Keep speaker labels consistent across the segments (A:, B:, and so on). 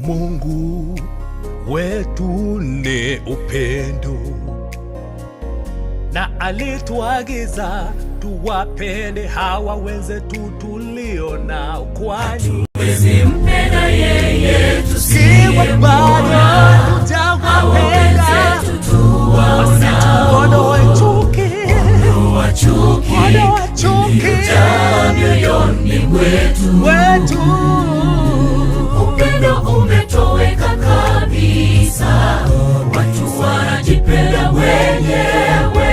A: Mungu wetu ni upendo, na alituagiza tuwapende hawa wenzetu tulio nao, kwani
B: hatuwezi mpenda yeye
A: tusiyemwona. Tutawapenda wasituondoe chuki,
B: iliyojaa mioyoni mwetu. Upendo umetoweka kabisa, watu wanajipenda wenyewe.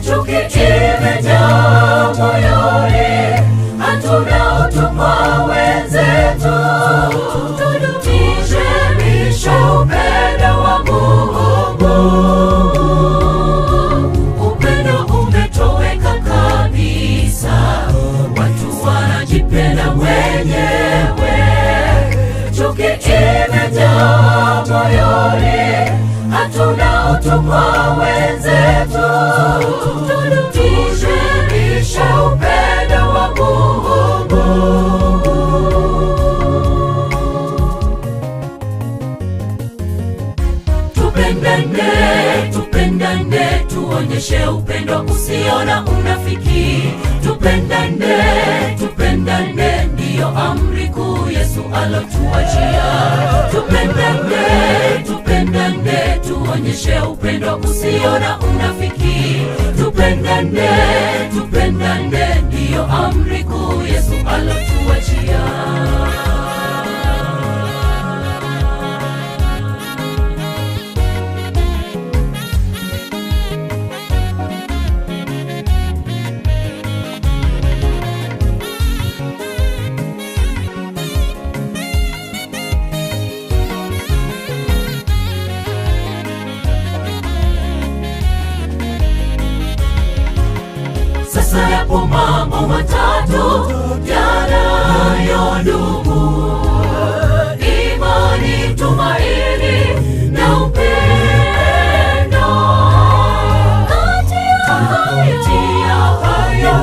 B: Chuki imejaa moyoni, hatuna utu kwa wenzetu. Tudumishe upendo wa Mungu. Upendo umetoweka kabisa, watu wanajipenda wenyewe. Chuki imejaa moyoni, hatuna utu kwa wenzetu. Tudumishe upendo wa Mungu. Tupendane, tupendane, tuonyeshe upendo usio na unafiki. Tupendane, tupendane, ndiyo amri kuu Yesu alotuachia. Tupendane, tupendane, tuonyeshe upendo usio na unafiki. Tupendane, tupendane, ndiyo amri kuu Yesu alotuachia. Sasa yapo mambo matatu yanayodumu: imani, tumaini na upendo. Kati ya hayo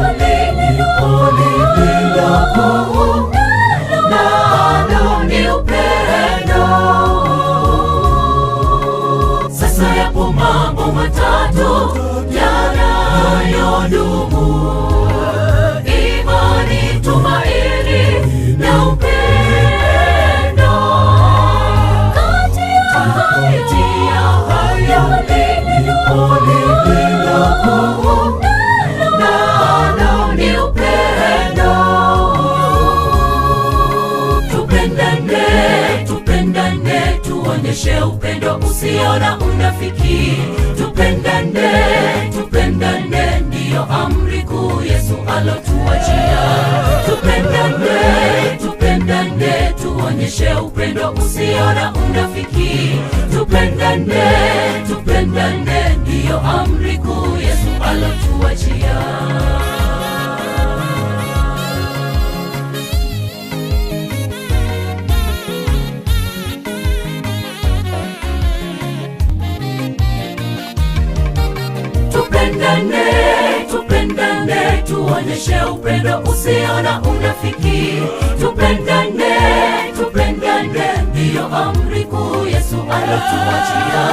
B: nalo ni upendo. Sasa yapo mambo matatu yanayodumu: imani, tumaini na upendo. Kati ya hayo nalo ni upendo. Tupendane, tupendane, tuonyeshe upendo usio na unafiki. Tupendane, tupendane, ndiyo amri kuu Yesu alotuachia. Tupendane, tupendane, tuonyeshe upendo usio na unafiki. Tupendane, tupendane, ndiyo amri kuu Yesu alotuachia. Tupendane, tupendane, tuonyeshe upendo usio na unafiki. Tupendane, tupendane, ndiyo amri kuu Yesu alotuachia.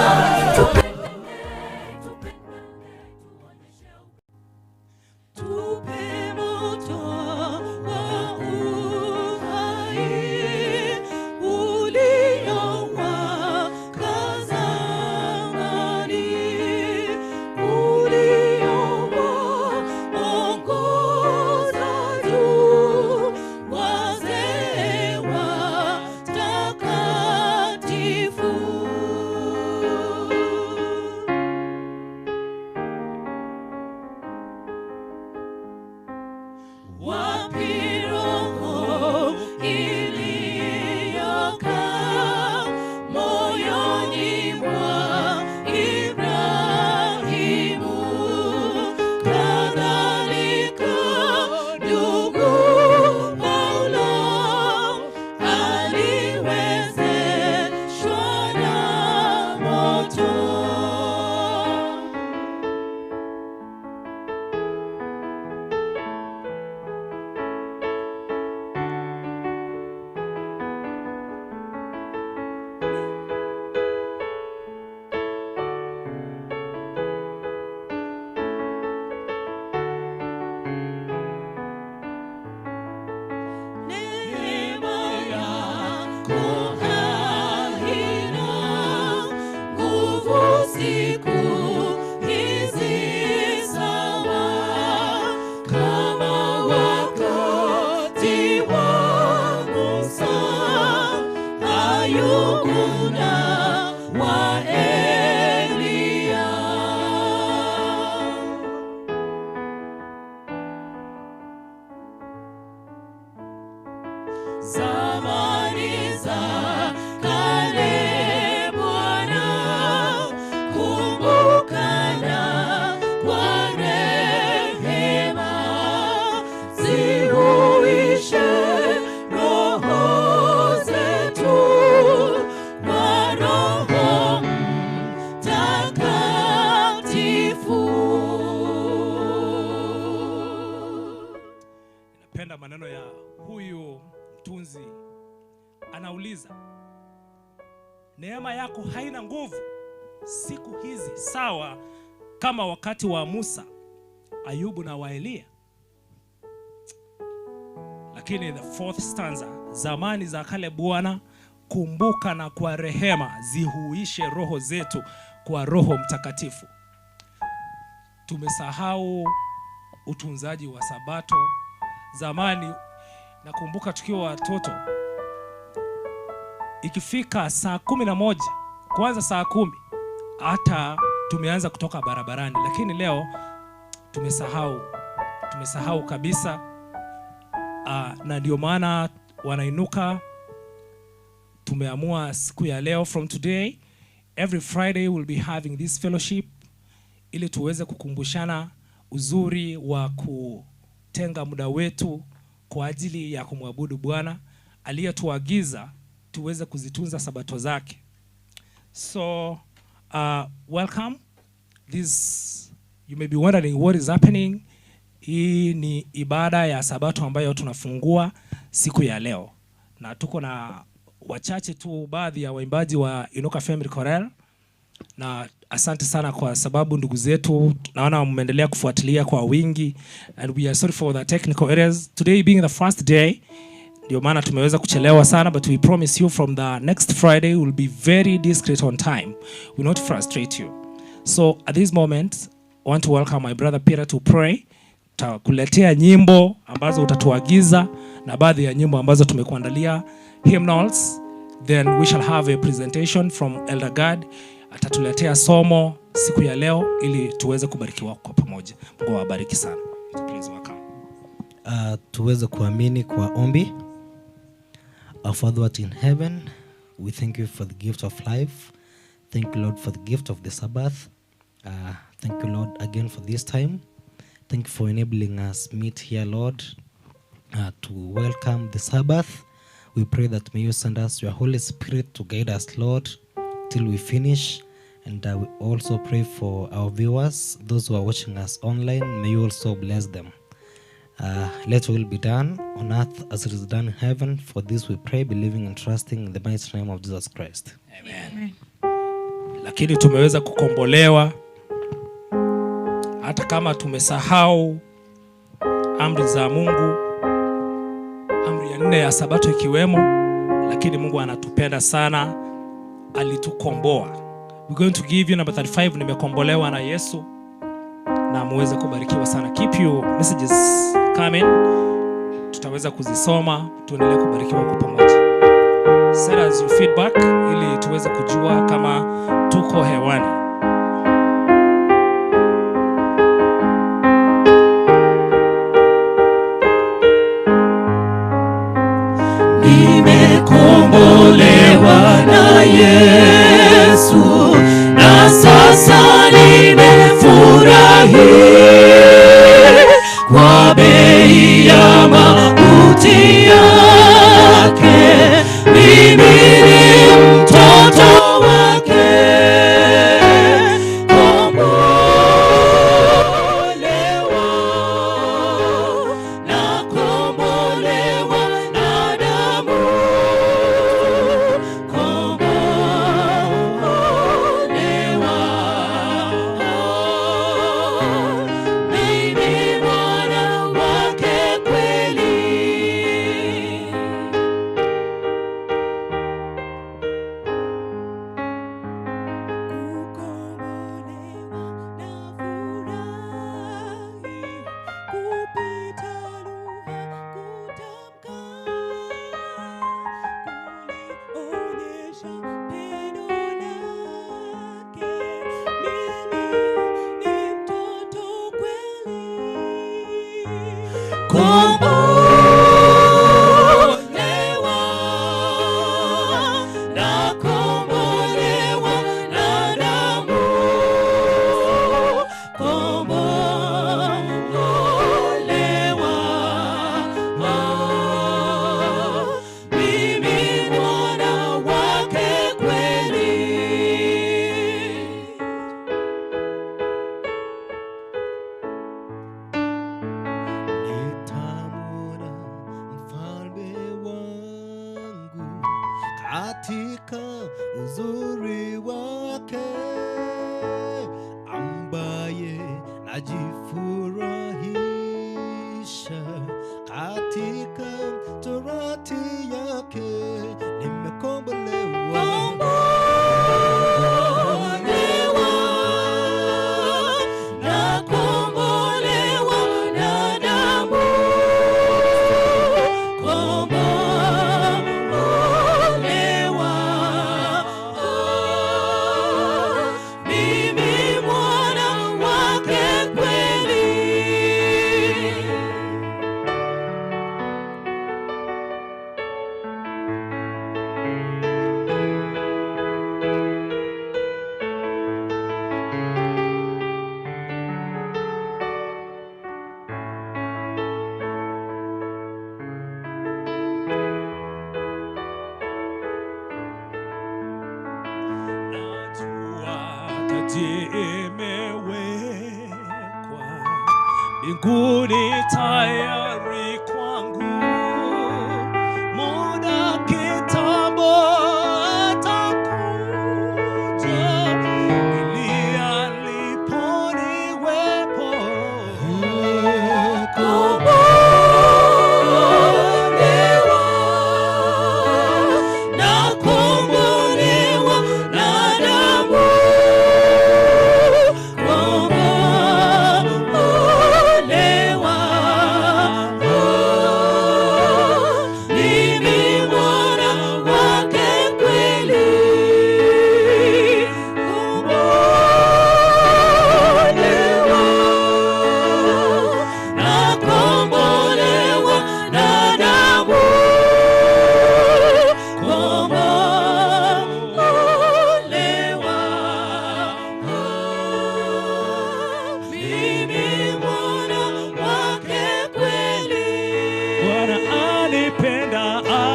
B: Tupe moto wa uhai uliowaka zamani, uliowaongoza tu wazee watakatifu. Ayubu na wa Eliya. Zamani za kale Bwana, kumbukana kwa rehema, zihuishe roho zetu kwa Roho Mtakatifu.
A: Napenda maneno ya huyu mtunzi, anauliza, neema yako haina nguvu siku hizi sawa kama wakati wa Musa, Ayubu na wa Eliya. Lakini the fourth stanza, zamani za kale Bwana, kumbuka na kwa rehema, zihuishe roho zetu kwa Roho Mtakatifu. Tumesahau utunzaji wa Sabato. Zamani nakumbuka tukiwa watoto, ikifika saa 11, kwanza saa 10, hata tumeanza kutoka barabarani. Lakini leo tumesahau kabisa. Na ndio maana wanainuka, tumeamua siku ya leo, from today every Friday we'll be having this fellowship, ili tuweze kukumbushana uzuri wa kutenga muda wetu kwa ajili ya kumwabudu Bwana aliyetuagiza tuweze kuzitunza sabato zake. So welcome. This, you may be wondering what is happening. Hii ni ibada ya sabato ambayo tunafungua siku ya leo, na tuko na wachache tu, baadhi ya waimbaji wa Inuka Family Chorale. Na asante sana kwa sababu ndugu zetu naona mmeendelea kufuatilia kwa wingi, and we are sorry for the technical errors. Today being the first day, ndio maana tumeweza kuchelewa sana, but we promise you from the next Friday we'll be very discreet on time. We will not frustrate you. So at this moment I want to welcome my brother Peter to pray. Tutakuletea nyimbo ambazo utatuagiza na baadhi ya nyimbo ambazo tumekuandalia, hymnals. Then we shall have a presentation from Elder God. Atatuletea somo siku ya leo ili tuweze kubarikiwa kwa pamoja. Mungu awabariki sana. Please welcome.
C: Tuweze kuamini kwa ombi. Our Father who in heaven, we thank you for the gift of life. Thank you, Lord, for the gift of the Sabbath. Thank you, Lord, again for this time. Thank you for enabling us meet here, Lord, to welcome the Sabbath. We pray that may you send us your Holy Spirit to guide us, Lord, till we finish. And we also pray for our viewers, those who are watching us online. May you also bless them. Let your will be done on earth as it is done in heaven. For this we pray, believing and trusting in the mighty name of Jesus Christ.
A: Amen. Lakini tumeweza kukombolewa hata kama tumesahau amri za Mungu, amri ya 4 ya sabato ikiwemo, lakini Mungu anatupenda sana, alitukomboa. We're going to give you number 35, nimekombolewa na Yesu, na muweze kubarikiwa sana. Keep your messages coming, tutaweza kuzisoma, tuendelee kubarikiwa kwa pamoja. Send us your feedback ili tuweze kujua kama tuko hewani.
B: Nimekombolewa na Yesu, na sasa nimefurahi kwa bei ya mauti yake. Mimi ni mtoto wake, kombolewa na kombolewa na damu, kombolewa
D: katika uzuri wake, ambaye najifurahisha katika torati yake, nimekombolewa.
A: Imewekwa mbinguni tayari kwangu, muda kitambo atakuja, ili aliponiwepo.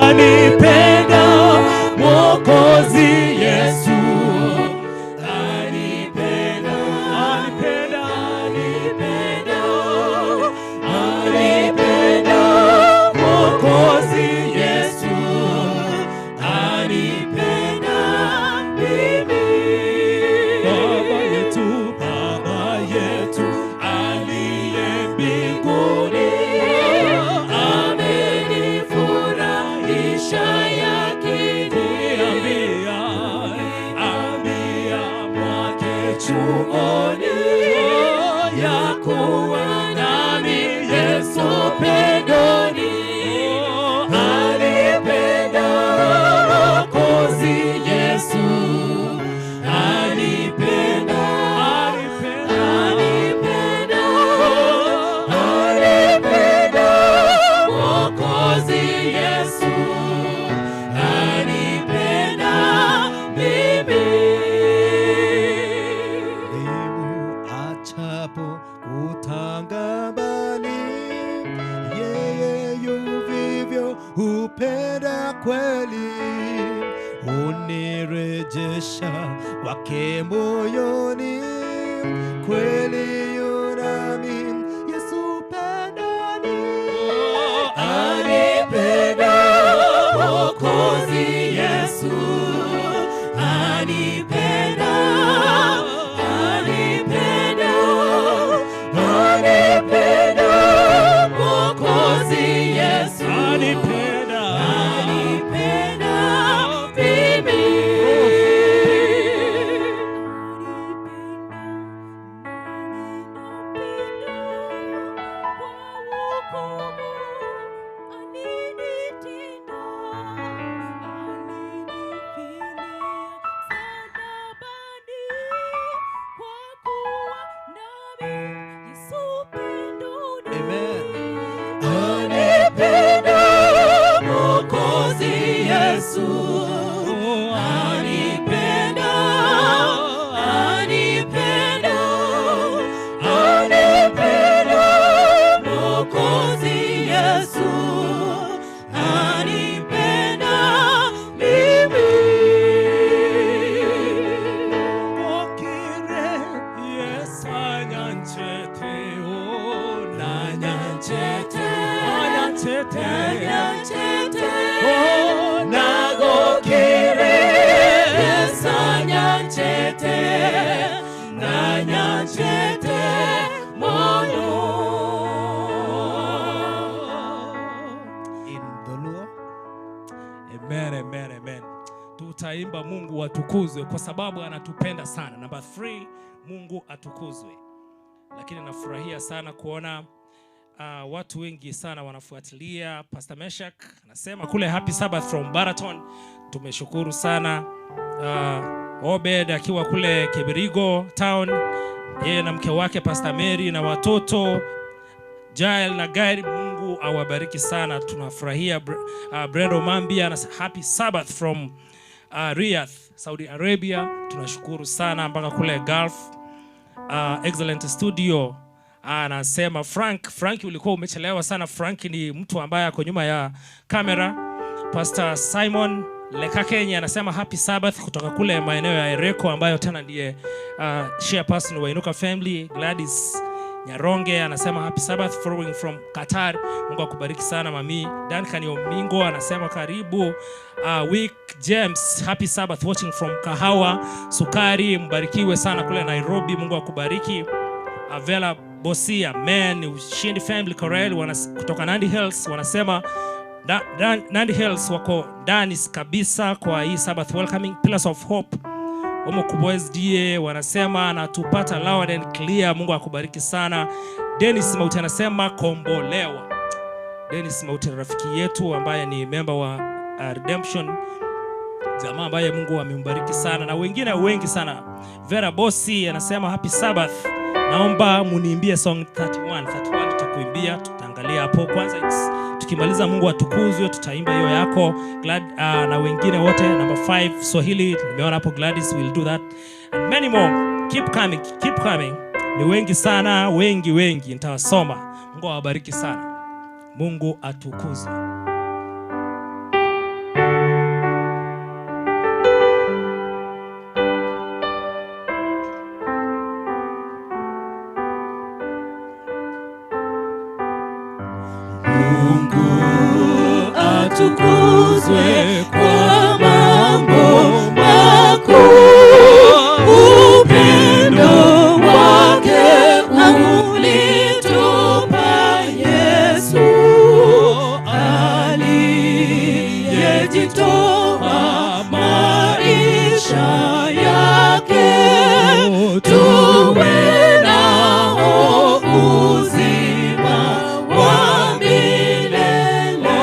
A: Anipenda Mwokozi Yesu, anipenda, anipenda, anipenda, anipenda Mwokozi Yesu, anipenda mimi. Baba yetu aliye mbinguni, chuoni ya kuwa nami Yesu pendoni, anipenda Mwokozi Yesu, anipenda, anipenda, anipenda Mwokozi Yesu, anipenda mimi. Utanga mbali, yeye yuvivyo hupenda kweli, unirejesha kwake moyoni, kweli yunami Yesu pendani, anipenda Mwokozi Yesu, anipenda, anipenda, anipenda Mwokozi Yesu, anipenda, anipenda mimi. tutaimba Mungu atukuzwe kwa sababu anatupenda sana. Number 3, Mungu atukuzwe. Lakini nafurahia sana kuona watu wengi sana wanafuatilia. Pastor Meshak anasema kule happy Sabbath from Baraton. Tumeshukuru sana. Obed akiwa kule Kibirigo town, yeye na mke wake Pastor Mary na watoto Jael na Gary, Mungu awabariki sana. Tunafurahia. Brendo Mambia na happy Sabbath from Riyadh, Saudi Arabia. Tunashukuru sana mpaka kule Gulf. Excellent studio. Anasema Frank ulikuwa umechelewa sana. Frank ni mtu ambaye ako nyuma ya kamera. Pastor Simon Lekakenya anasema happy Sabbath kutoka kule maeneo ya Ereko, ambayo tena ndiye chairperson wa Inuka Family. Gladys Nyaronge anasema happy Sabbath following from Qatar. Mungu akubariki sana mami. Duncan Omingo anasema karibu. Wick James happy Sabbath watching from Kahawa. Sukari mbarikiwe sana kule Nairobi. Mungu akubariki. Avela Bosia man Ushindi Family Corel kutoka Nandi Hills wanasema Nandi Hills wako ndani kabisa kwa hii Sabbath welcoming. Pillars of Hope Omo Kuboys DA wanasema anatupata loud and clear. Mungu akubariki sana. Dennis Mauti anasema kombolewa. Dennis Mauti rafiki yetu ambaye ni member wa Redemption, jamaa ambaye Mungu amembariki sana, na wengine wengi sana. Vera Bossi anasema happy Sabbath. Naomba muniimbie song 31 tutakuimbia, tutaangalia hapo kwanza. Tukimaliza Mungu atukuzwe tutaimba hiyo yako Glad na wengine wote. Number 5 Swahili nimeona hapo Gladys will do that and many more. Keep coming. Ni wengi sana, wengi nitawasoma. Mungu awabariki sana. Mungu atukuzwe.
B: Mungu atukuzwe kwa mambo makuu. Upendo wake ulitupa Yesu aliyejitoa maisha yake tuwe nao uzima wa milele.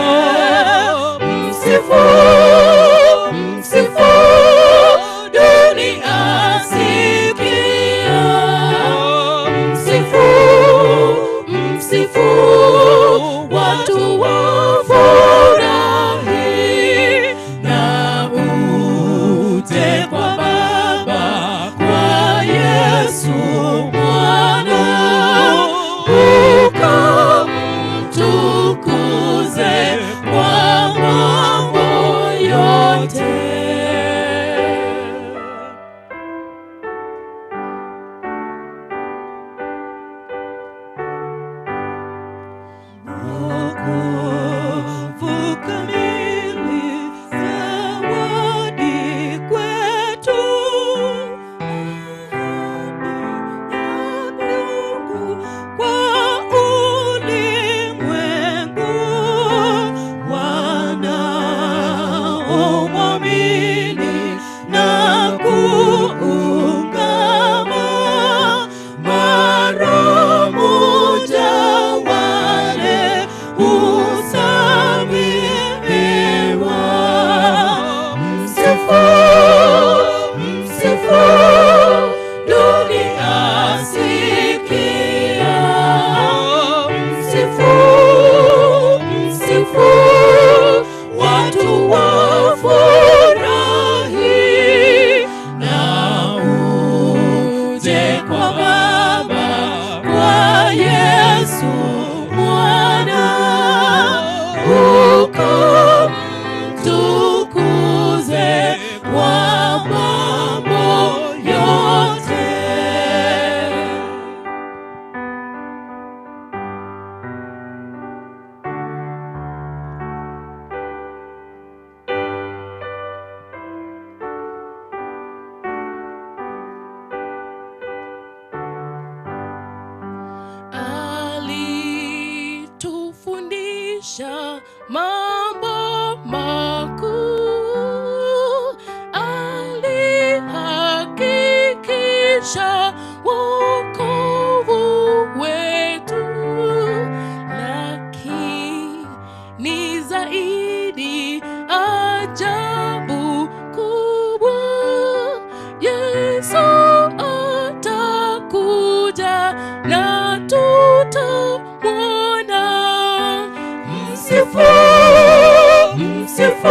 B: Msifu dunia sikia, msifu watu wafurahi, na uje kwa Baba, kwa Yesu mwana, ukamtukuze kwa mambo yote. Wokovu kamili zawadi kwetu kuonyesha wokovu wetu, lakini zaidi ajabu kubwa, Yesu atakuja na tutamwona. Msifu, msifu,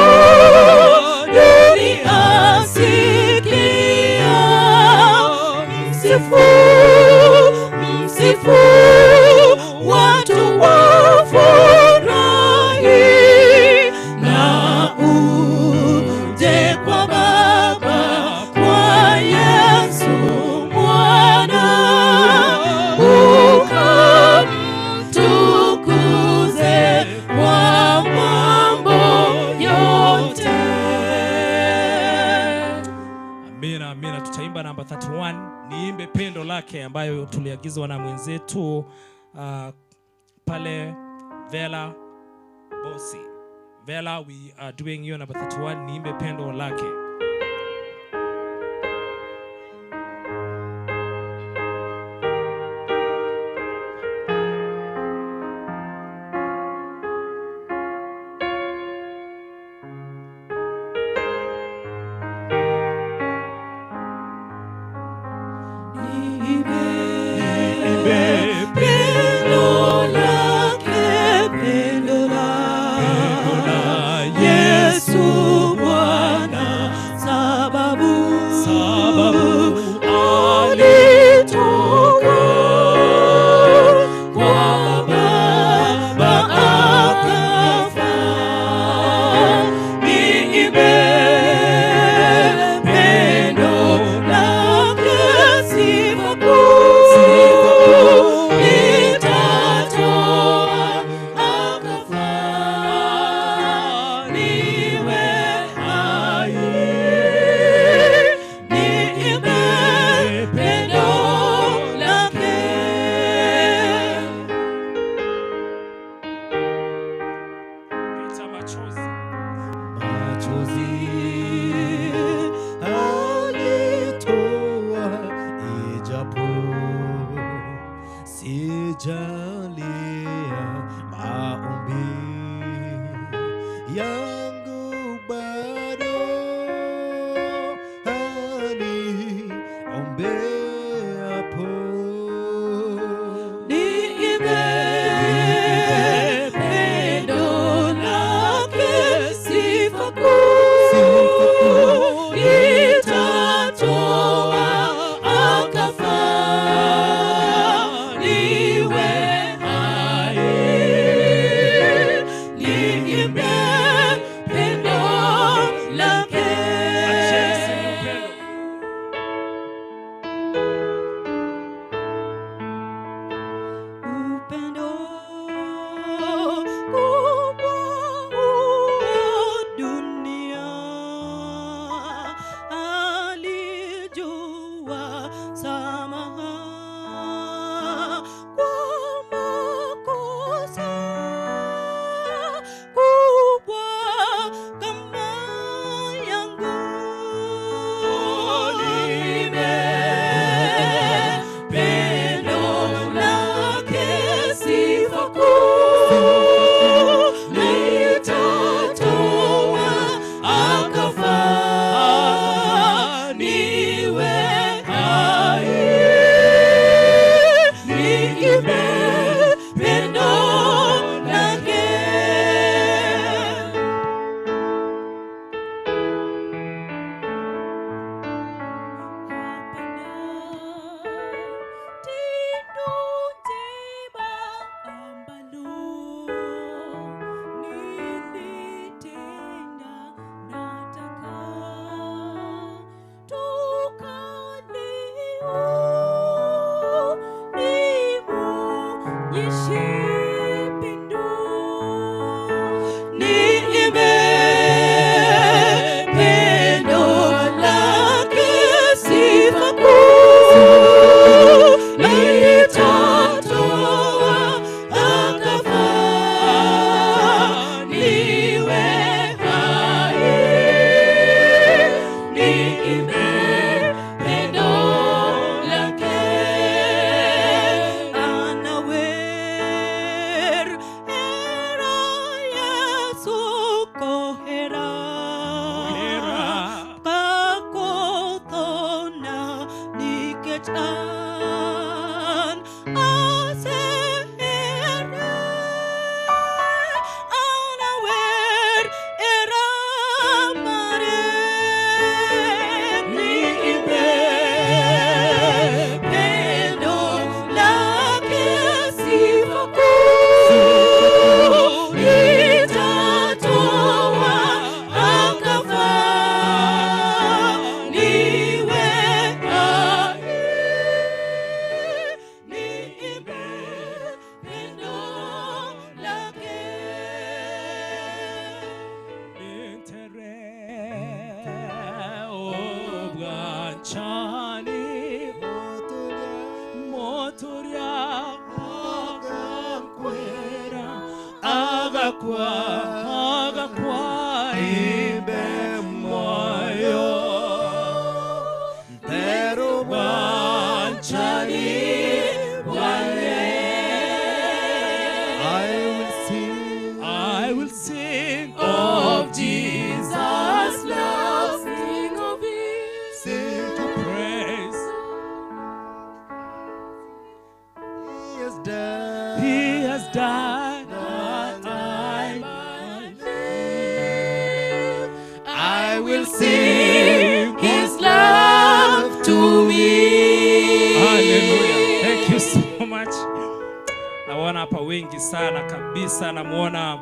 B: dunia sikia. Msifu, msifu, watu wafurahi, na uje kwa Baba, kwa Yesu mwana, ukamtukuze kwa mambo yote.
A: Amina, amina. Tutaimba namba 31, niimbe pendo lake, ambayo tuliagizwa na mwenzetu pale Vela Bosi. Vela, we are doing your number 31, niimbe pendo lake.
B: Yesu Bwana
A: I will sing of Jesus' love, sing of His, sing to praise. He has died that I might live. I will sing His love to me. Hallelujah. Thank you so much. Naona hapa wengi sana kabisa. Namuona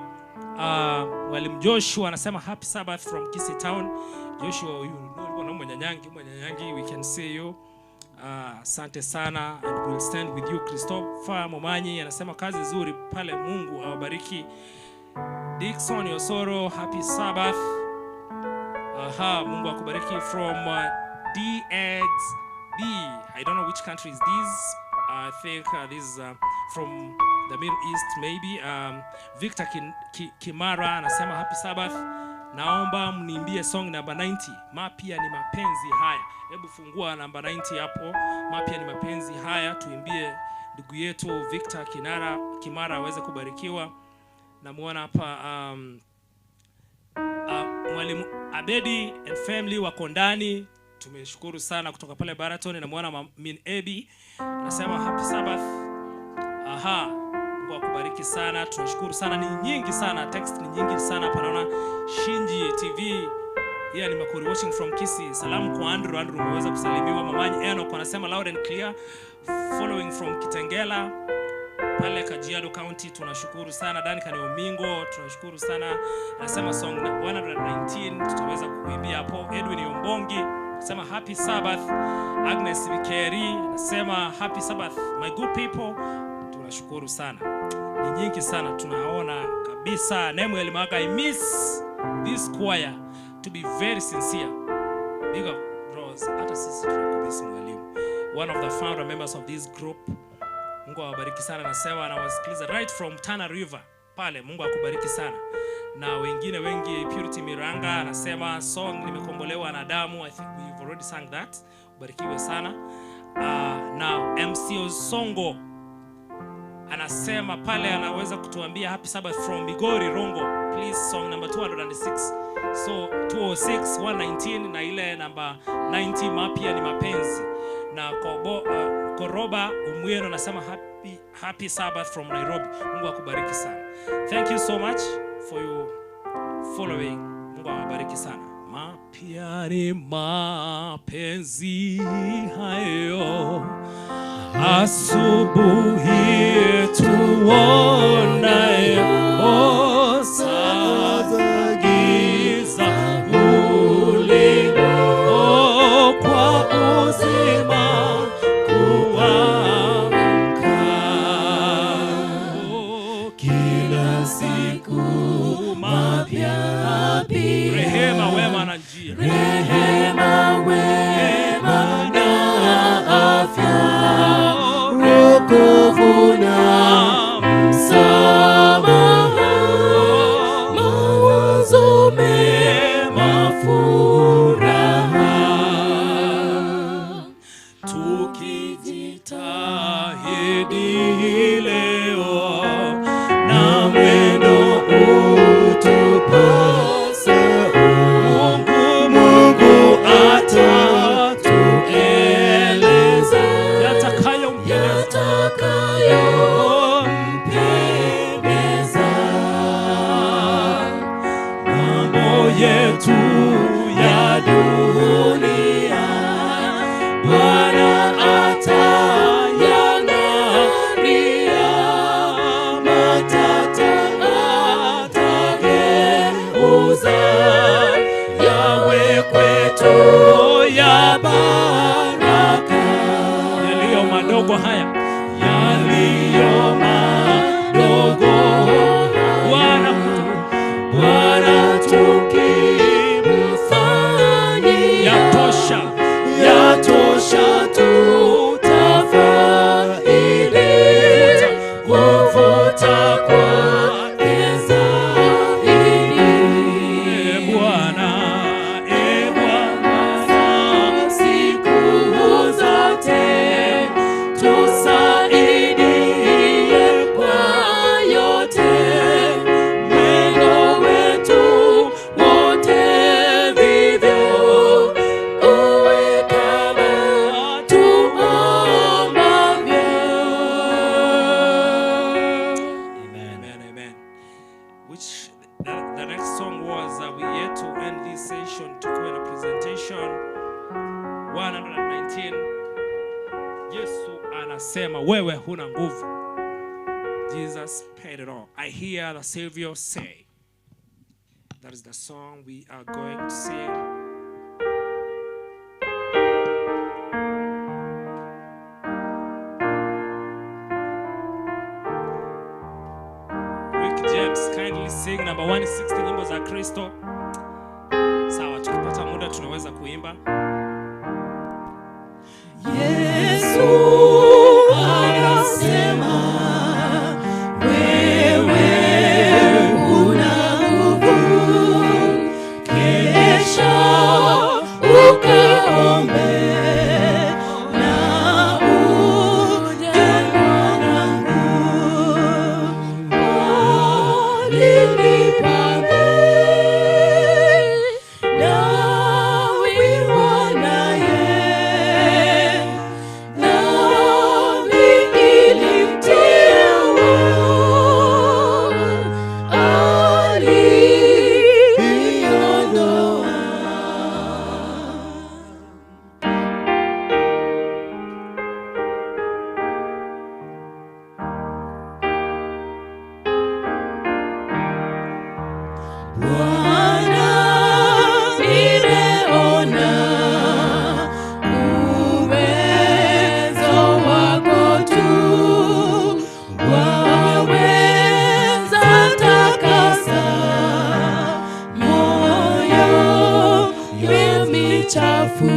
A: Mwalimu Joshua anasema happy Sabbath from Kisii Town. Joshua, you know Mwanyanyangi, we can see you. Asante sana, and we'll stand with you. Christopher Momanyi anasema kazi nzuri pale, Mungu awabariki. Dickson Yosoro, happy Sabbath. Mungu akubariki from DXB. I don't know which country is this. I think this is from the Middle East maybe. Victor Kimara anasema happy Sabbath. Naomba mniimbie song number 90. Mapya ni mapenzi haya. Hebu fungua number 90 hapo. Mapya ni mapenzi haya, tuimbie ndugu yetu Victor Kimara aweze kubarikiwa. Namuona hapa Mwalimu Abedi and family wako ndani. Tumeshukuru sana kutoka pale Baraton. Namuona Min Ebi anasema happy Sabbath. Mungu akubariki sana. Tunashukuru sana, ni nyingi sana, text ni nyingi sana hapa. Naona Shinji TV, ni Makuri watching from Kisii. Salamu kwa Andrew umeweza kusalimiwa. Mamanyi Enoch anasema loud and clear following from Kitengela pale Kajiado County. Tunashukuru sana. Dan Kaniomingo tunashukuru sana. Anasema song 119 tutaweza kuimbia hapo. Edwin Yombongi anasema happy Sabbath. Agnes Vikeri anasema happy Sabbath my good people. Tunashukuru sana. Ni nyingi sana tunaona kabisa. Nemuel Maga, I miss this choir, to be very sincere. Big up bros. Hata sisi tunakubisi mwalimu. One of the founder members of this group. Mungu awabariki sana. Nasema anawasikiliza right from Tana River pale. Mungu akubariki sana. Na wengine wengi, Purity Miranga anasema song nimekombolewa na damu. I think we've already sang that. Ubarikiwe sana. Na MCO Songo anasema pale anaweza kutuambia happy Sabbath from Migori Rongo. Please song number 206. So 206 119 na ile number 90 mapya ni mapenzi. Na Koroba Umweno anasema happy Sabbath from Nairobi. Mungu akubariki sana. Thank you so much for your following. Mungu awabariki sana. Mapya ni mapenzi hayo, asubuhi tuonayo sasa giza ulingo kwa uzima kuamka. Kila siku mapya, rehema, wema na njia, rehema, wema na afya, wokovu na msaada. kwa haya
B: yaliyo madogo
A: Bwana,
B: Bwana tukimfanyia yatosha tutafaidi kuvuta kwake zaidi.
A: Bwana,
B: siku zote tusaidie kwa yote, mwendo wetu wote vivyo uwe kama tuombavyo.
A: Amen, amen. Which the next song was we yet to end this session to do a presentation 119. Yesu anasema wewe huna nguvu. Jesus paid it all. I hear the Savior say. That is the song we are going to sing. Rick James kindly sing number 160 nyimbo za Kristo. Sawa, tukipata muda tunaweza kuimba.
B: Yesu anasema wewe una nguvu, kesha ukaombe na uje mwanangu, alilipa bei nawe wanaye Bwana, nimeona uwezo wako tu, waweza takasa moyo michafu.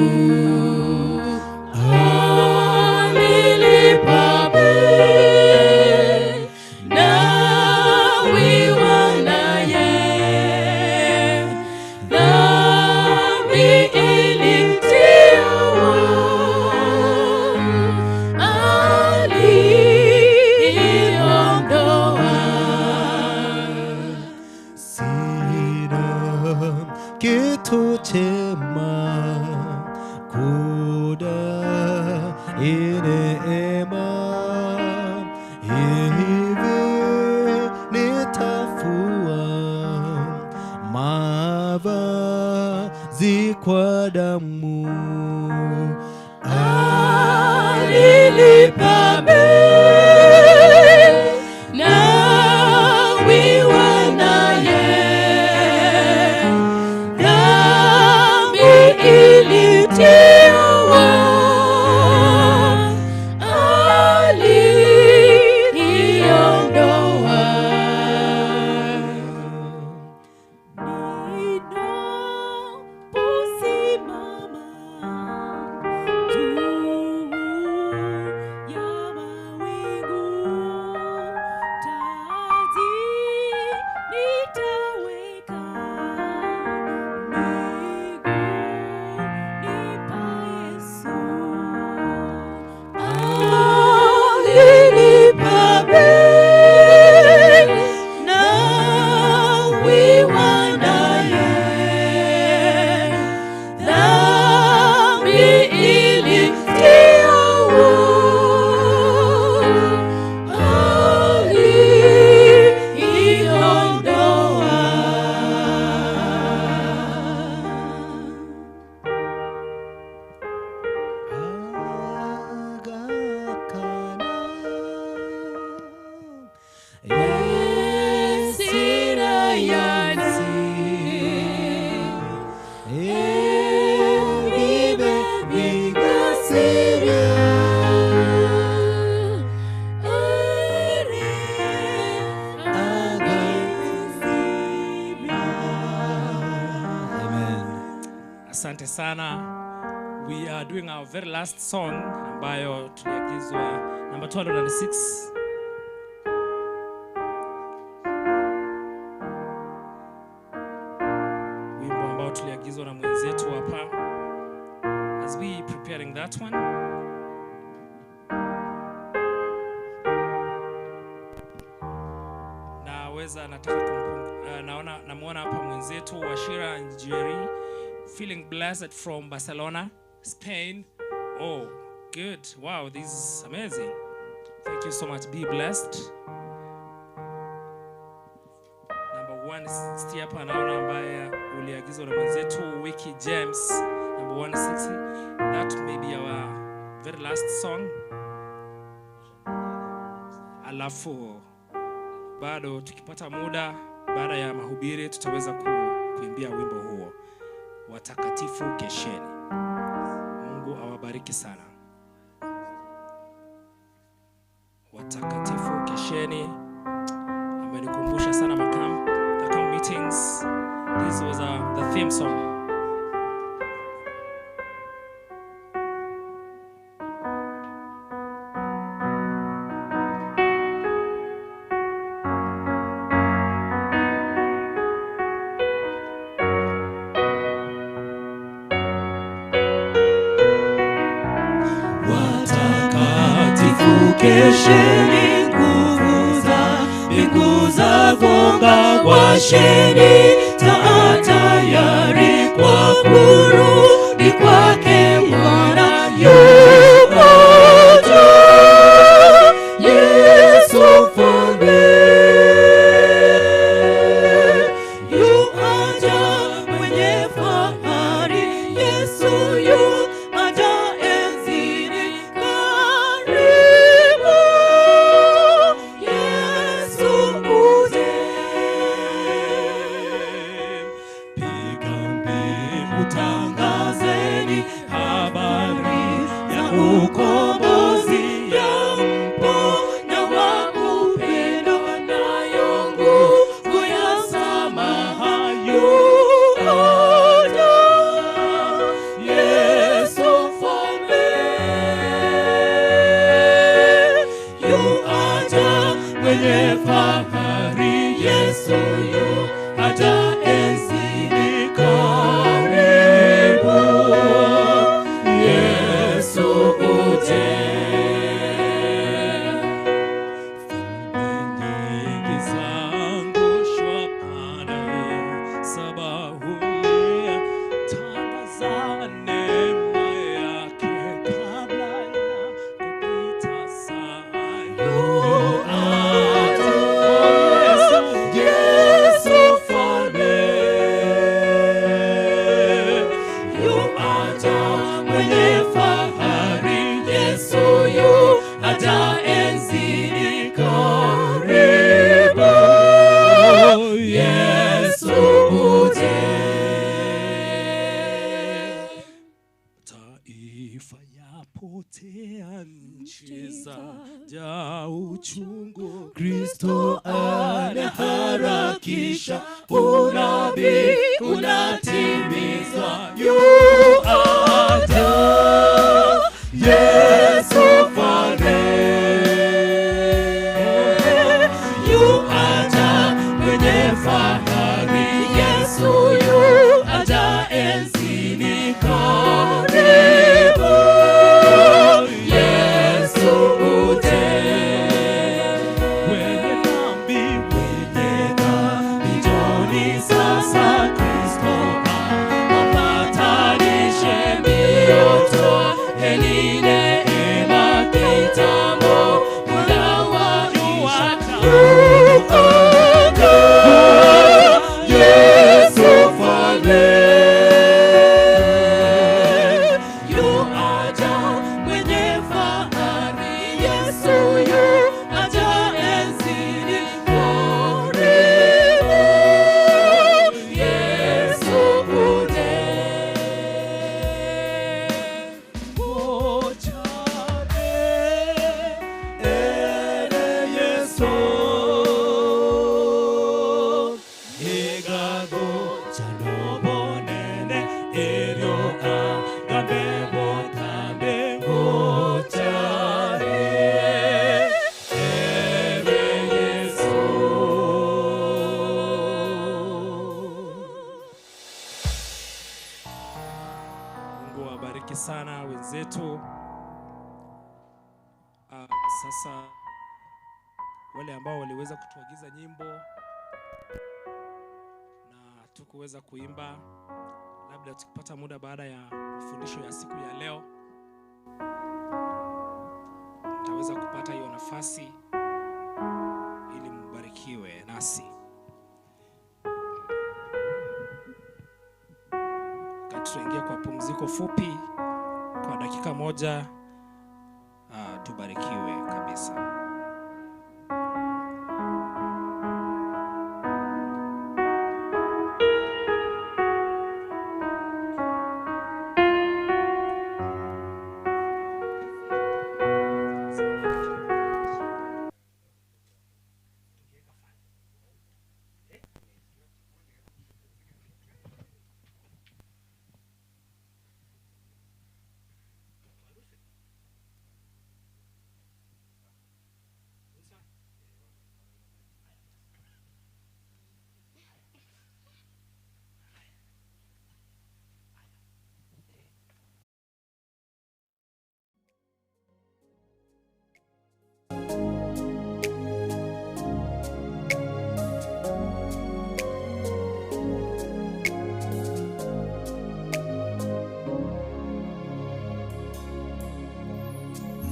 B: Alilipa bei nawe wanaye, dhambi ilitiwa, aliondoa.
D: Sina kitu chema kuda neema, hivi nitafua mavazi kwa damu.
B: Alilipa bei nawe wanaye, dhambi ilitiwa, aliondoa. Ninaposimama juu ya
A: Asante sana. We are doing our very last song ambayo tuliagizwa number 206. Wimbo ambao tuliagizwa na mwenzetu hapa. As we preparing that one, namuona hapa mwenzetu Washira Njeri, feeling blessed from Barcelona, Spain. Oh, good. Wow, this is amazing. Thank you so much. Be blessed. Number 1 hapa naona ambaye uliagizwa na mwenzetu Wiki James, number 160. That may be our very last song. Alafu bado tukipata muda baada ya mahubiri tutaweza kuimbia wimbo huo, Watakatifu Kesheni. Mungu awabariki sana. Watakatifu Kesheni amenikumbusha sana the camp meetings. This was the theme song.
B: Kesheni, nguvu za mbingu za gonga, washeni, taa tayari kwa kurudi kwake Bwana yuaja. Yesu mfalme yuaja mwenye fahari, Yesu yuaja enzini. Tangazeni habari ya ukombozi, ya mponya wa upendo, anayo nguvu ya samaha. Yuaja Yesu mfalme, yuaja mwenye fahari, Yesu yuaja enzini karibu. Yesu uje. Falme nyingi zaangushwa, panaye saba hulia. Tangaza neema yake kabla ya kupita saa. Yuaja Yesu mfalme, yuaja mwenye fahari, Yesu yuaja enzini karibu. Yesu uje. Taifa yapotea, nchi zajaa uchungu, Kristo anaharakisha, unabii unatimizwa. Yuaja Yesu mfalme, yuaja mwenye fahari, Yesu yuaja enzini karibu. Yesu uje. Wenye dhambi njoni sasa, Kristo awapatanishe.
A: sana wenzetu. Sasa wale ambao waliweza kutuagiza nyimbo na tukuweza kuimba, labda tukipata muda baada ya mafundisho ya siku ya leo mtaweza kupata hiyo nafasi ili mbarikiwe nasi. Tuingie kwa pumziko fupi kwa dakika moja, tubarikiwe kabisa.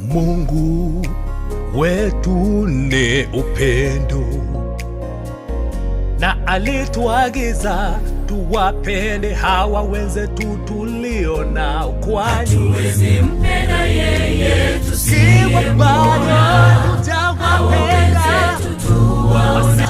B: Mungu wetu ni upendo, na alituagiza tuwapende hawa wenzetu tulio nao, kwani hatuwezi mpenda yeye tusiyemwona. Tutawapenda tuwaona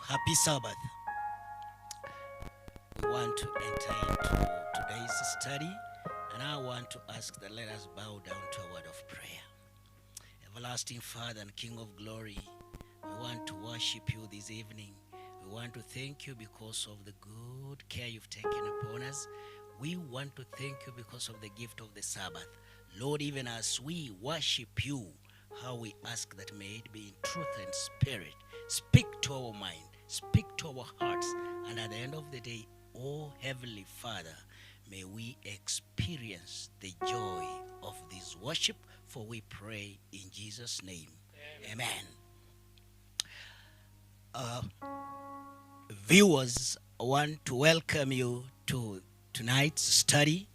C: Happy Sabbath. We want to enter into today's study, and I want to ask that let us bow down to a word of prayer. Everlasting Father and King of glory, we want to worship you this evening. We want to thank you because of the good care you've taken upon us. We want to thank you because of the gift of the Sabbath. Lord, even as we worship you, how we ask that may it be in truth and spirit. Speak to our mind. Speak to our hearts, and at the end of the day, oh Heavenly Father, may we experience the joy of this worship, for we pray in Jesus' name. Amen. Viewers, I want to welcome you to tonight's study,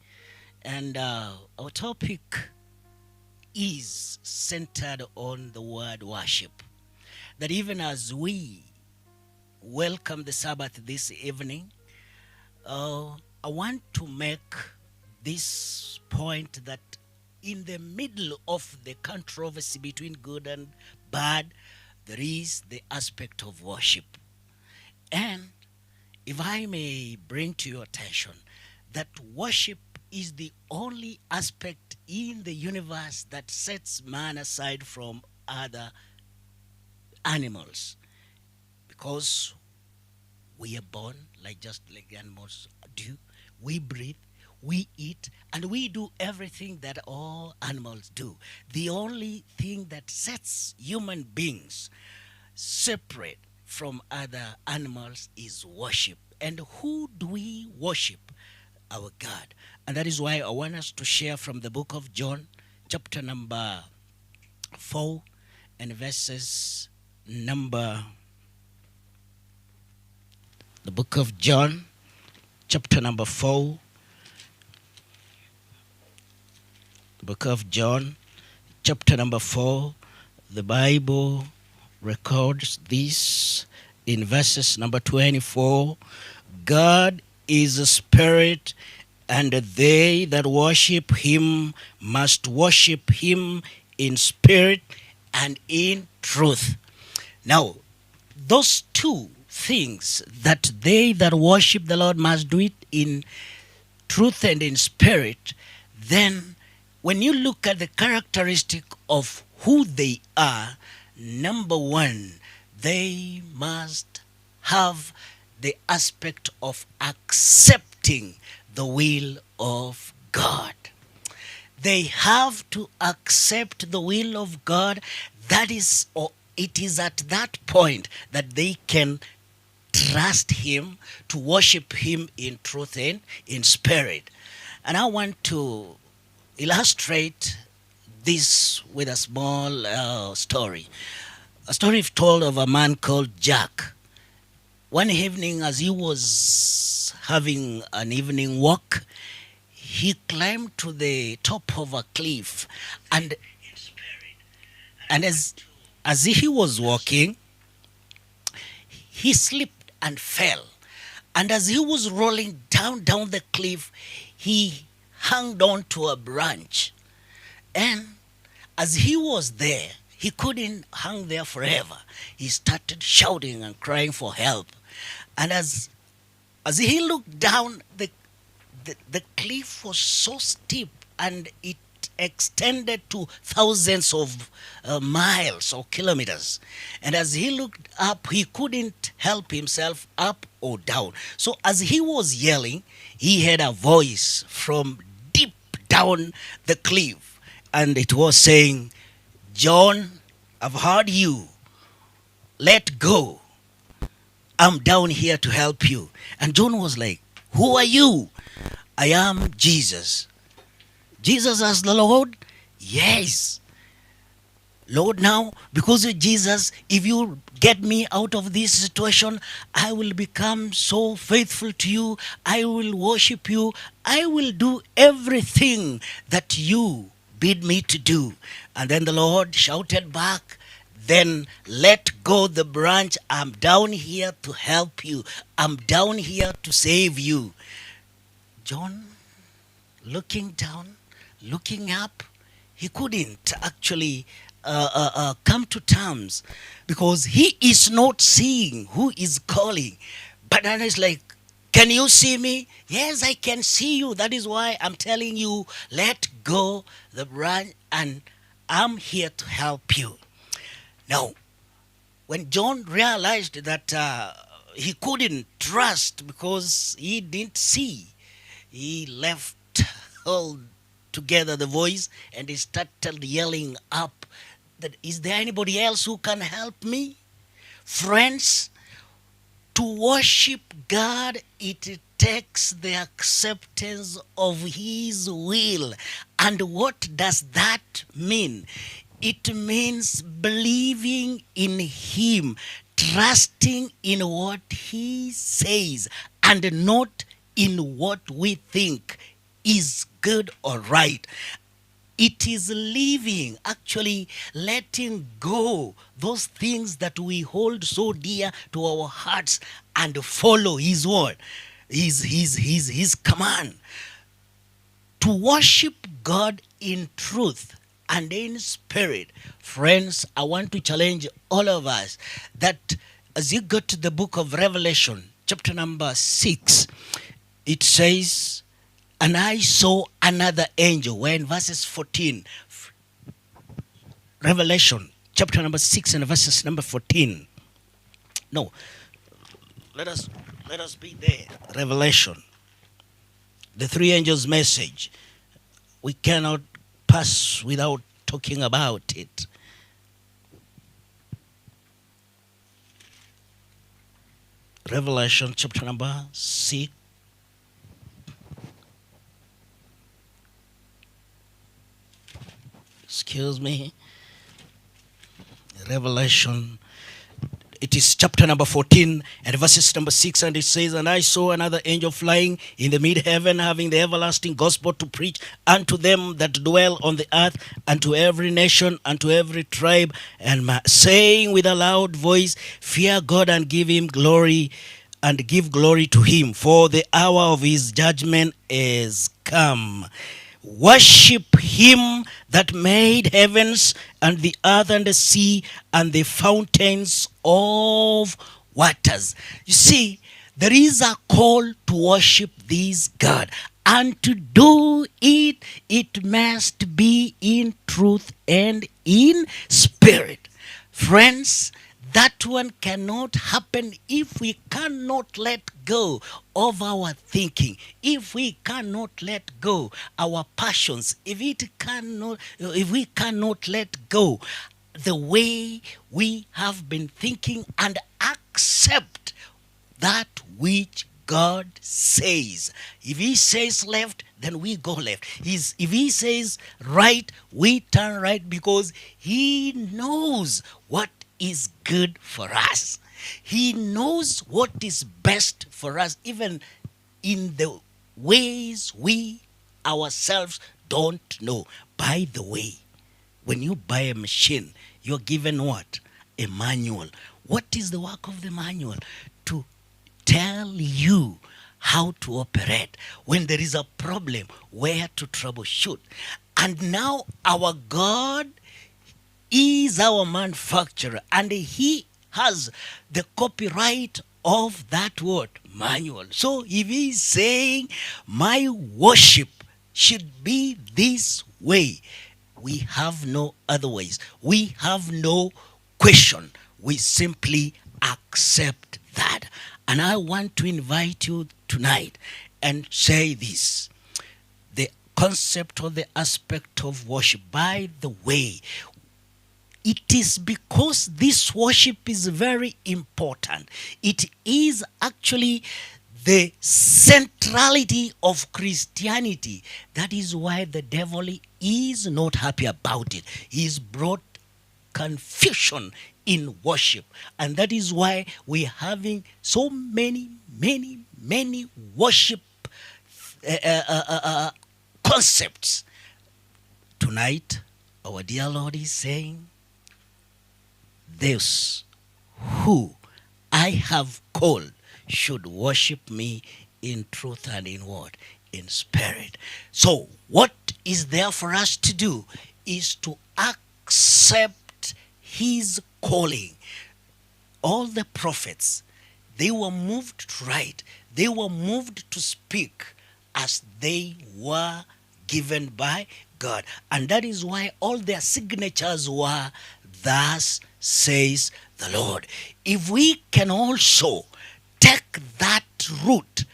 C: and our topic is centered on the word worship. That even as we welcome the Sabbath this evening, I want to make this point that in the middle of the controversy between good and bad, there is the aspect of worship. And if I may bring to your attention that worship is the only aspect in the universe that sets man aside from other animals. Because we are born just like animals do. We breathe, we eat, and we do everything that all animals do. The only thing that sets human beings separate from other animals is worship. And who do we worship? Our God. And that is why I want us to share from the book of John, chapter number 4 and verses number... The book of John, chapter number 4. The book of John, chapter number 4. The Bible records this in verses number 24. God is a spirit,
E: and they that worship him must worship him in spirit and in truth. Now, those two things, that they that worship the Lord must do it in truth and in spirit, then when you look at the characteristic of who they are, number one, they must have the aspect of accepting the will of God. They have to accept the will of God. That is, or it is at that point that they can trust him, to worship him in truth and in spirit. And I want to illustrate this with a small story. A story told of a man called Jack. One evening, as he was having an evening walk, he climbed to the top of a cliff, and as he was walking, he slipped and fell. And as he was rolling down the cliff, he hung on to a branch. And as he was there, he couldn't hang there forever. He started shouting and crying for help. And as he looked down, the cliff was so steep, and it extended to thousands of miles or kilometers. And as he looked up, he couldn't help himself up or down. So as he was yelling, he heard a voice from deep down the cliff, and it was saying, "John, I've heard you. Let go. I'm down here to help you." And John was like, "Who are you?" "I am Jesus." "Jesus as the Lord?" "Yes." "Lord, now, because of Jesus, if you get me out of this situation, I will become so faithful to you. I will worship you. I will do everything that you bid me to do." And then the Lord shouted back, "Then let go the branch. I'm down here to help you. I'm down here to save you." John, looking down, looking up, he couldn't actually come to terms, because he is not seeing who is calling. But then it's like, "Can you see me?" "Yes, I can see you. That is why I'm telling you, let go the branch, and I'm here to help you." Now, when John realized that he couldn't trust because he didn't see, he left all together the voice, and he started yelling up that, "Is there anybody else who can help me?" Friends, to worship God, it takes the acceptance of his will. And what does that mean? It means believing in him, trusting in what he says, and not in what we think is good or right. It is living, actually letting go those things that we hold so dear to our hearts, and follow his word, his command. To worship God in truth and in spirit. Friends, I want to challenge all of us that as you go to the book of Revelation, chapter number 6, it says, "And I saw another angel." We're in verses 14. Revelation, chapter number 6 and verses number 14. No, let us be there. Revelation, the three angels' message. We cannot pass without talking about it. Revelation, chapter number 6. Excuse me. Revelation, it is chapter number 14 and verses number 6, and it says, "And I saw another angel flying in the mid-heaven, having the everlasting gospel to preach unto them that dwell on the earth, and to every nation, and to every tribe, and saying with a loud voice, Fear God and give him glory, and give glory to him, for the hour of his judgment is come. Worship him that made heavens and the earth and the sea and the fountains of waters. You see, there is a call to worship this God. And to do it, it must be in truth and in spirit. Friends, that one cannot happen if we cannot let go of our thinking, if we cannot let go our passions, if we cannot let go the way we have been thinking and accept that which God says. If he says left, then we go left. If he says right, we turn right, because he knows what is good for us. He knows what is best for us, even in the ways we ourselves don't know. By the way, when you buy a machine, you're given what? A manual. What is the work of the manual? To tell you how to operate, when there is a problem, where to troubleshoot. And now our God is our manufacturer, and he has the copyright of that word manual. So if he's saying my worship should be this way, we have no other ways. We have no question. We simply accept that. And I want to invite you tonight and say this. The concept or the aspect of worship, by the way, it is because this worship is very important. It is actually the centrality of Christianity. That is why the devil is not happy about it. He's brought confusion in worship. And that is why we're having so many worship concepts. Tonight, our dear Lord is saying, those who I have called should worship me in truth and in what? In spirit. So what is there for us to do is to accept his calling. All the prophets, they were moved to write. They were moved to speak as they were given by God. And that is why all their signatures were, thus says the Lord. If we can also take that route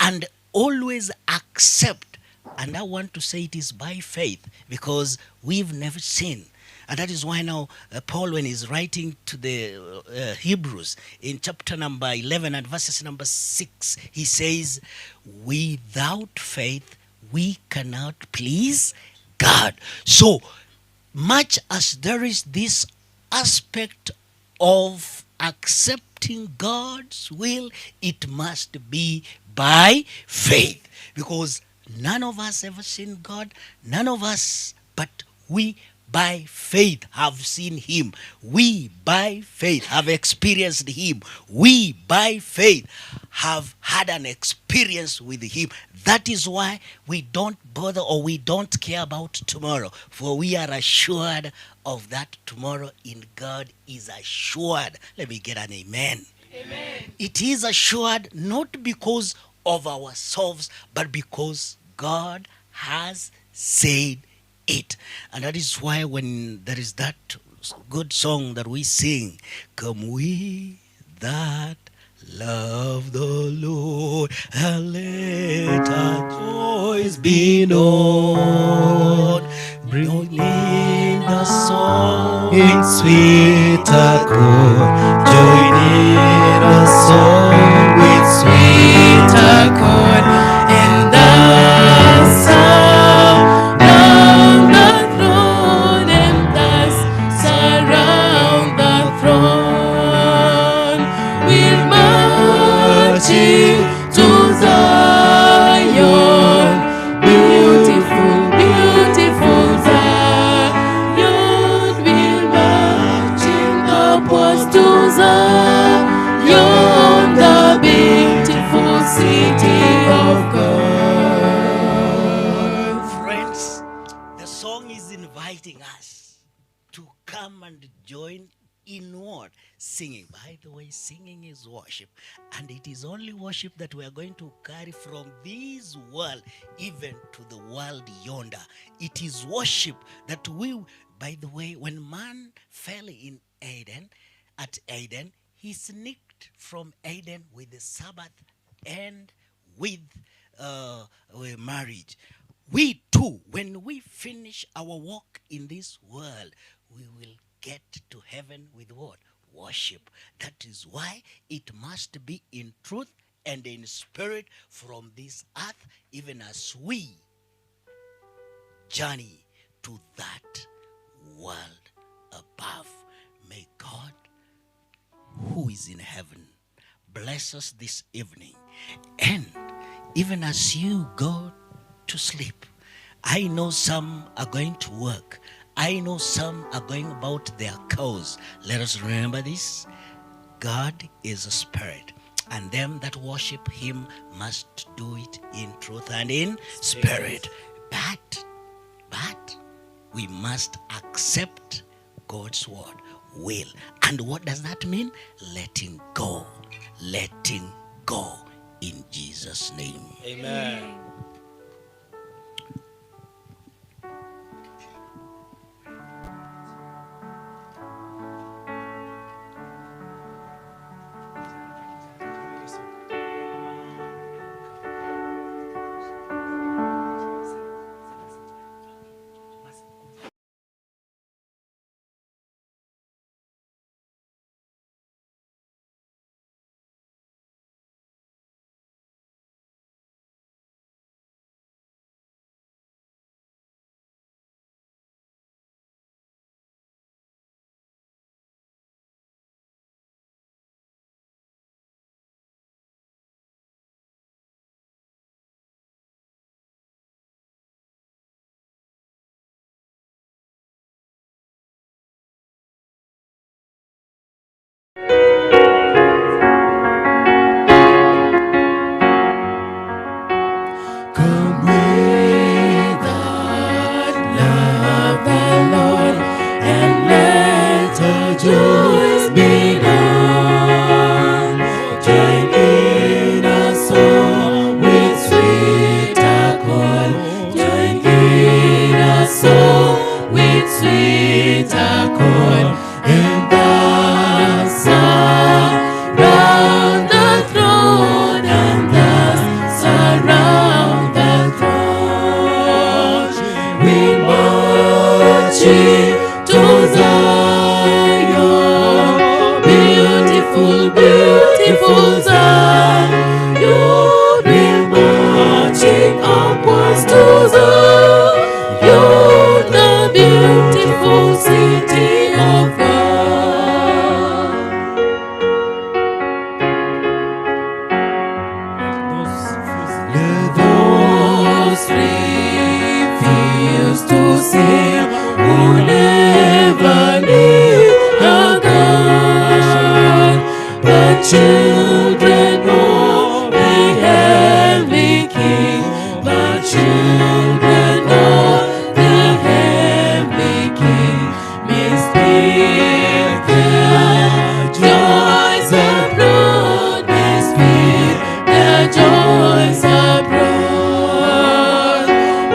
E: and always accept, and I want to say it is by faith, because we've never seen. And that is why now Paul, when he's writing to the Hebrews in chapter number 11 and verses number 6, he says, without faith we cannot please God. So much as there is this aspect of accepting God's will, it must be by faith, because none of us ever seen God, none of us, but we by faith have seen him. We by faith have experienced him. We by faith have had an experience with him. That is why we don't bother, or we don't care about tomorrow, for we are assured of that tomorrow in God is assured. Let me get an amen. Amen. It is assured not because of ourselves, but because God has said it. And that is why when there is that good song that we sing, come we that love the Lord, and let our joys be known. Bring in the song
D: in sweet accord, join in a song with sweet accord, and the sound round the throne, and thus surround the throne, we're marching to Zion, beautiful, beautiful Zion, we're marching upwards to Zion, the
E: inviting us to come and join in what? Singing. By the way, singing is worship. And it is only worship that we are going to carry from this world even to the world yonder. It is worship that we, by the way, when man fell in Eden, at Eden, he sneaked from Eden with the Sabbath and with marriage. We too, when we finish our walk in this world, we will get to heaven with what? Worship. That is why it must be in truth and in spirit from this earth, even as we journey to that world above. May God, who is in heaven, bless us this evening. And even as you go to sleep, I know some are going to work. I know some are going about their cause. Let us remember this. God is a spirit, and them that worship him must do it in truth and in spirit. But we must accept God's word, will. And what does that mean? Letting go. Letting go in Jesus' name.
B: Amen.
D: Come with us, love the Lord, and let our joys be known. Join in a song with sweet accord. Join in a song with sweet accord. And thus around the throne, and thus around the throne, we marching to Zion, beautiful, beautiful Zion. We marching upwards to Zion, the beautiful city of God. Let those refuse to sing who never knew a God, but children of the heavenly King, but children of the heavenly King, may speak their joys abroad, may speak their joys abroad.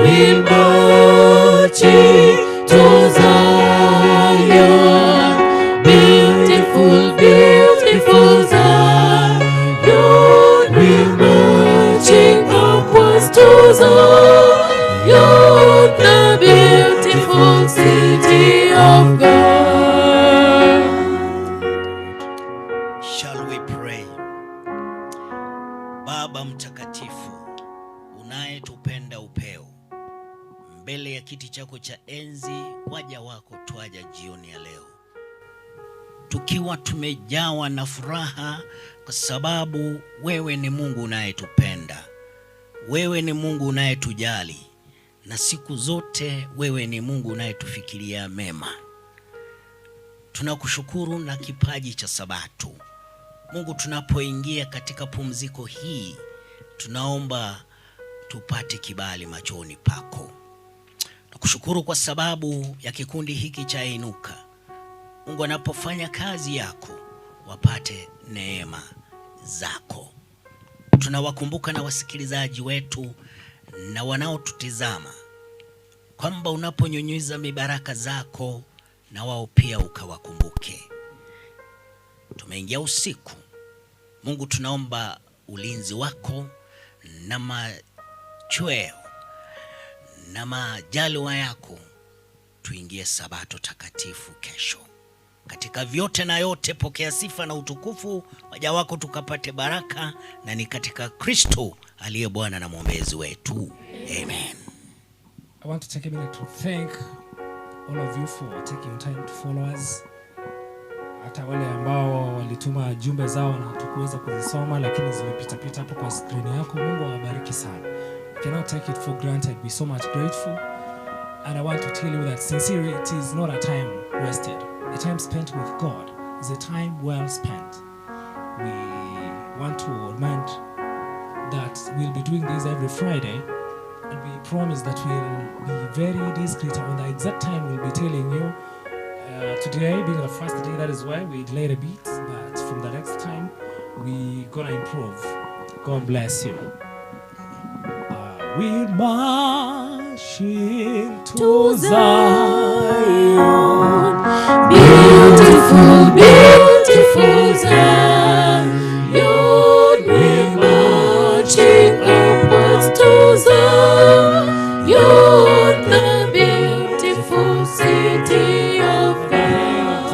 D: We marching to Zion, beautiful, beautiful Zion. We marching upwards to Zion, the beautiful city of God.
E: Shall we pray? Baba mtakatifu, unayetupenda upeo, mbele ya kiti chako cha enzi waja wako twaja jioni ya leo, tukiwa tumejawa na furaha kwa sababu wewe ni Mungu unayetupenda. Wewe ni Mungu unayetujali, na siku zote wewe ni Mungu unayetufikiria mema. Tunakushukuru na kipaji cha Sabato. Mungu, tunapoingia katika pumziko hii, tunaomba tupate kibali machoni pako. Nakushukuru kwa sababu ya kikundi hiki cha Inuka. Mungu anapofanya kazi yako, wapate neema zako. Tunawakumbuka na wasikilizaji wetu na wanaotutizama kwamba unaponyunyiza mibaraka zako na wao pia ukawakumbuke. Tumeingia usiku. Mungu, tunaomba ulinzi wako na machweo na majaliwa yako, tuingie sabato takatifu kesho. Katika vyote na yote, pokea sifa na utukufu, waja wako tukapate baraka, na ni katika Kristo aliye Bwana na mwombezi wetu. Amen.
A: I want to take a minute to thank all of you for taking time to follow us. Hata wale ambao walituma jumbe zao na tukuweza kuzisoma, lakini zimepita hapo kwa screen yako. Mungu awabariki sana. You cannot take it for granted. We're so much grateful. And I want to tell you that sincerity is not a time wasted. A time spent with God is a time well spent. We want to remind that we'll be doing this every Friday, and we promise that we'll be very discreet on the exact time we'll be telling you. Today being the first day, that is why we delayed a bit, but from the next time we're gonna improve. God bless you. We're marching to Zion,
D: Beautiful, beautiful Zion. We're marching upwards to Zion, the beautiful city of God.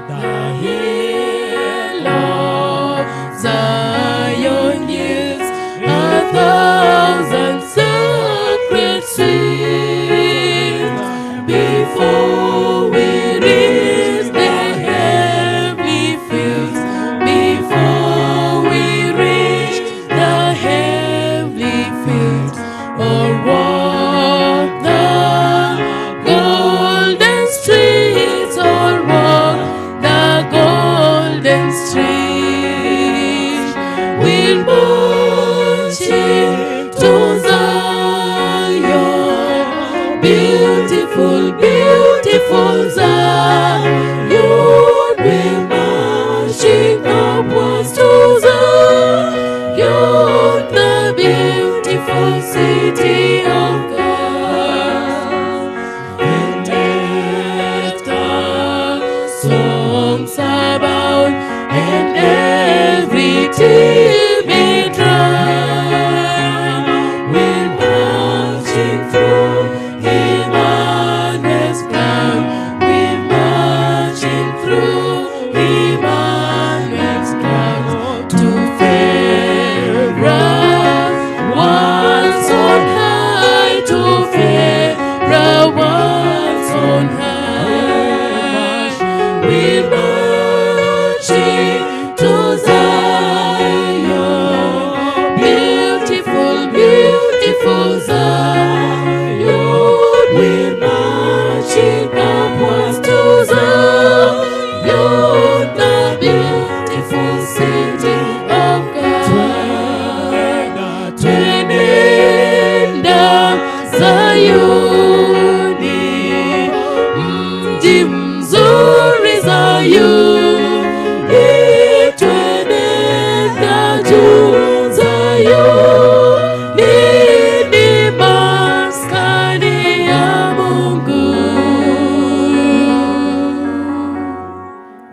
D: The hill of Zion yields 1,000 sacred scenes before we reach the heavenly fields. Before we reach the heavenly fields, or walk the golden streets, or walk the golden streets. We'll march into Zion, beautiful, beautiful Zion. We're marching upwards to Zion, the beautiful city of God. And let the songs abound, and every tear be dry. We're marching through Emmanuel's ground. We're marching through Emmanuel's ground to fairer ones on high, to fairer ones on high. We're marching to Zion, beautiful, beautiful Zion. We're marching upwards to Zion, the beautiful city of God. Twenenda Zayuni, mji mzuri Zayuni, twenenda juu Zayuni, ni maskani ya Mungu.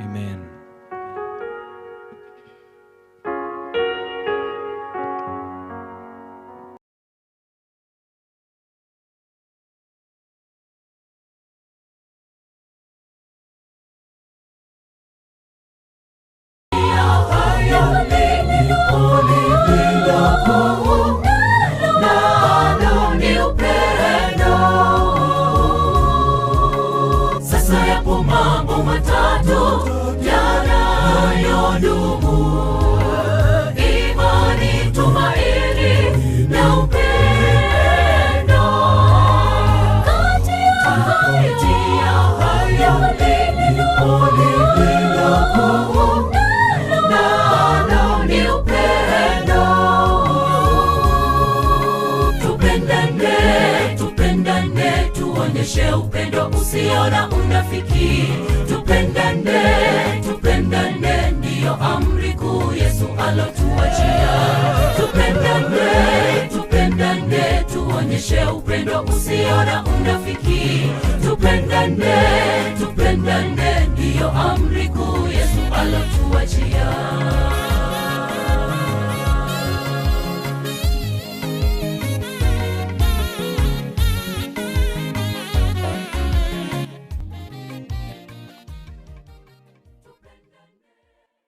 C: Amen.
D: Sasa yapo mambo matatu yanayodumu: imani, tumaini na upendo. Kati ya hayo nalo ni upendo. Tupendane, tupendane upendo usio na unafiki. Tupendane, tupendane, ndiyo amri kuu Yesu alotuachia. Tupendane, tupendane, tuonyeshe upendo usio na unafiki. Tupendane, tupendane, ndiyo amri kuu Yesu alotuachia.